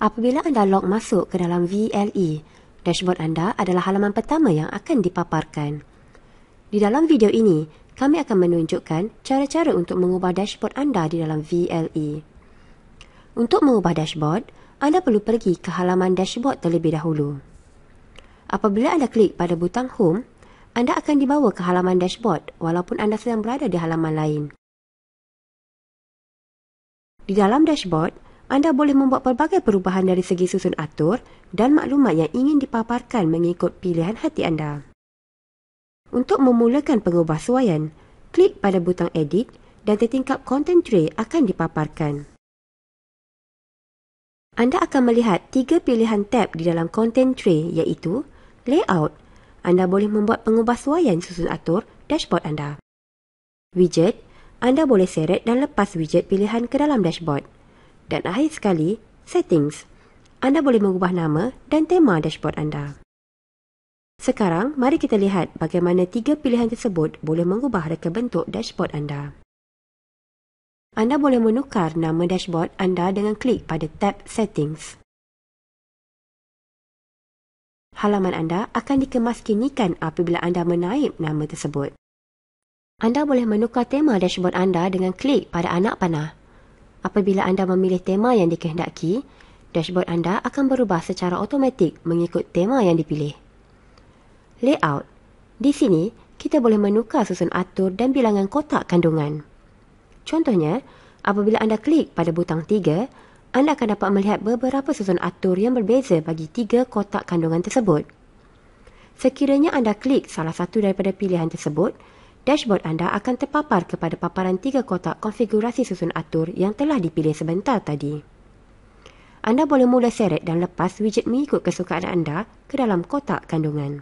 Apabila anda log masuk ke dalam VLE, dashboard anda adalah halaman pertama yang akan dipaparkan. Di dalam video ini, kami akan menunjukkan cara-cara untuk mengubah dashboard anda di dalam VLE. Untuk mengubah dashboard, anda perlu pergi ke halaman dashboard terlebih dahulu. Apabila anda klik pada butang Home, anda akan dibawa ke halaman dashboard walaupun anda sedang berada di halaman lain. Di dalam dashboard, anda boleh membuat pelbagai perubahan dari segi susun atur dan maklumat yang ingin dipaparkan mengikut pilihan hati anda. Untuk memulakan pengubahsuaian, klik pada butang Edit dan tertingkap Content Tray akan dipaparkan. Anda akan melihat 3 pilihan tab di dalam Content Tray iaitu Layout. Anda boleh membuat pengubahsuaian susun atur dashboard anda. Widget. Anda boleh seret dan lepas widget pilihan ke dalam dashboard. Dan akhir sekali, Settings. Anda boleh mengubah nama dan tema dashboard anda. Sekarang, mari kita lihat bagaimana 3 pilihan tersebut boleh mengubah reka bentuk dashboard anda. Anda boleh menukar nama dashboard anda dengan klik pada tab Settings. Halaman anda akan dikemaskinikan apabila anda menaip nama tersebut. Anda boleh menukar tema dashboard anda dengan klik pada anak panah. Apabila anda memilih tema yang dikehendaki, dashboard anda akan berubah secara automatik mengikut tema yang dipilih. Layout. Di sini, kita boleh menukar susun atur dan bilangan kotak kandungan. Contohnya, apabila anda klik pada butang 3, anda akan dapat melihat beberapa susun atur yang berbeza bagi 3 kotak kandungan tersebut. Sekiranya anda klik salah satu daripada pilihan tersebut, dashboard anda akan terpapar kepada paparan 3 kotak konfigurasi susun atur yang telah dipilih sebentar tadi. Anda boleh mula seret dan lepas widget mengikut kesukaan anda ke dalam kotak kandungan.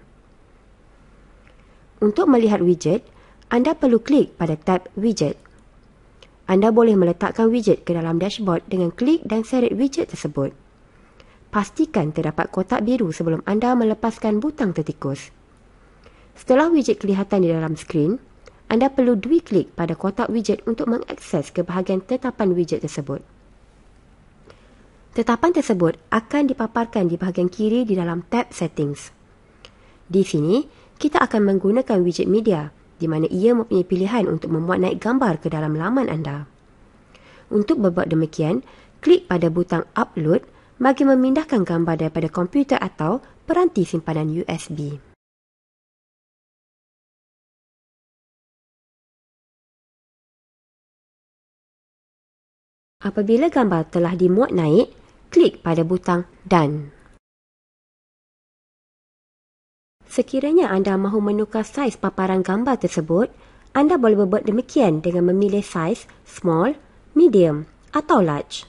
Untuk melihat widget, anda perlu klik pada tab Widget. Anda boleh meletakkan widget ke dalam dashboard dengan klik dan seret widget tersebut. Pastikan terdapat kotak biru sebelum anda melepaskan butang tertikus. Setelah widget kelihatan di dalam skrin, anda perlu klik pada kotak widget untuk mengakses ke bahagian tetapan widget tersebut. Tetapan tersebut akan dipaparkan di bahagian kiri di dalam tab Settings. Di sini, kita akan menggunakan widget media, di mana ia mempunyai pilihan untuk memuat naik gambar ke dalam laman anda. Untuk berbuat demikian, klik pada butang Upload bagi memindahkan gambar daripada komputer atau peranti simpanan USB. Apabila gambar telah dimuat naik, klik pada butang Done. Sekiranya anda mahu menukar saiz paparan gambar tersebut, anda boleh berbuat demikian dengan memilih saiz Small, Medium atau Large.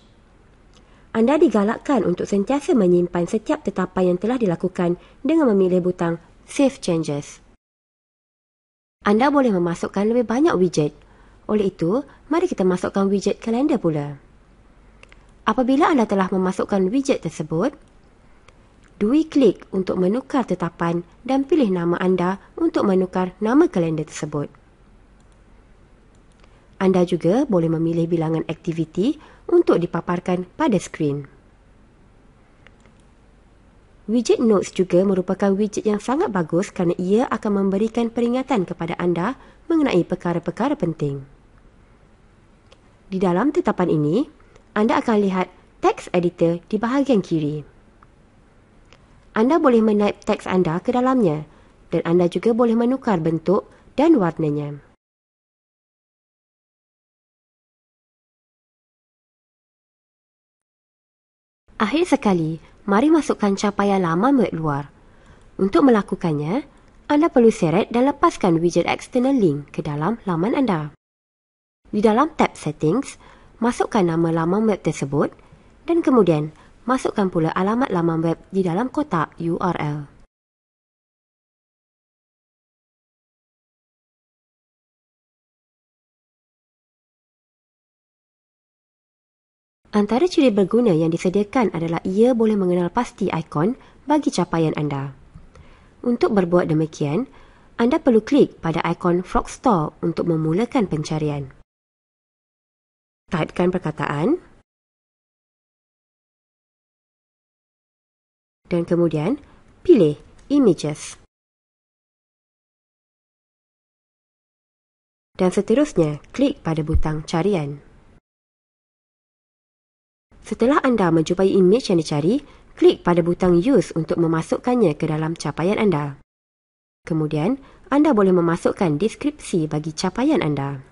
Anda digalakkan untuk sentiasa menyimpan setiap tetapan yang telah dilakukan dengan memilih butang Save Changes. Anda boleh memasukkan lebih banyak widget. Oleh itu, mari kita masukkan widget kalender pula. Apabila anda telah memasukkan widget tersebut, klik untuk menukar tetapan dan pilih nama anda untuk menukar nama kalender tersebut. Anda juga boleh memilih bilangan aktiviti untuk dipaparkan pada skrin. Widget Notes juga merupakan widget yang sangat bagus kerana ia akan memberikan peringatan kepada anda mengenai perkara-perkara penting. Di dalam tetapan ini, anda akan lihat teks editor di bahagian kiri. Anda boleh menaip teks anda ke dalamnya dan anda juga boleh menukar bentuk dan warnanya. Akhir sekali, mari masukkan capaian laman web luar. Untuk melakukannya, anda perlu seret dan lepaskan widget external link ke dalam laman anda. Di dalam tab Settings, masukkan nama laman web tersebut dan kemudian masukkan pula alamat laman web di dalam kotak URL. Antara ciri berguna yang disediakan adalah ia boleh mengenal pasti ikon bagi capaian anda. Untuk berbuat demikian, anda perlu klik pada ikon Frogstore untuk memulakan pencarian. Taipkan perkataan Dan kemudian, pilih Images. Dan seterusnya, klik pada butang carian. Setelah anda menjumpai imej yang dicari, klik pada butang Use untuk memasukkannya ke dalam capaian anda. Kemudian, anda boleh memasukkan deskripsi bagi capaian anda.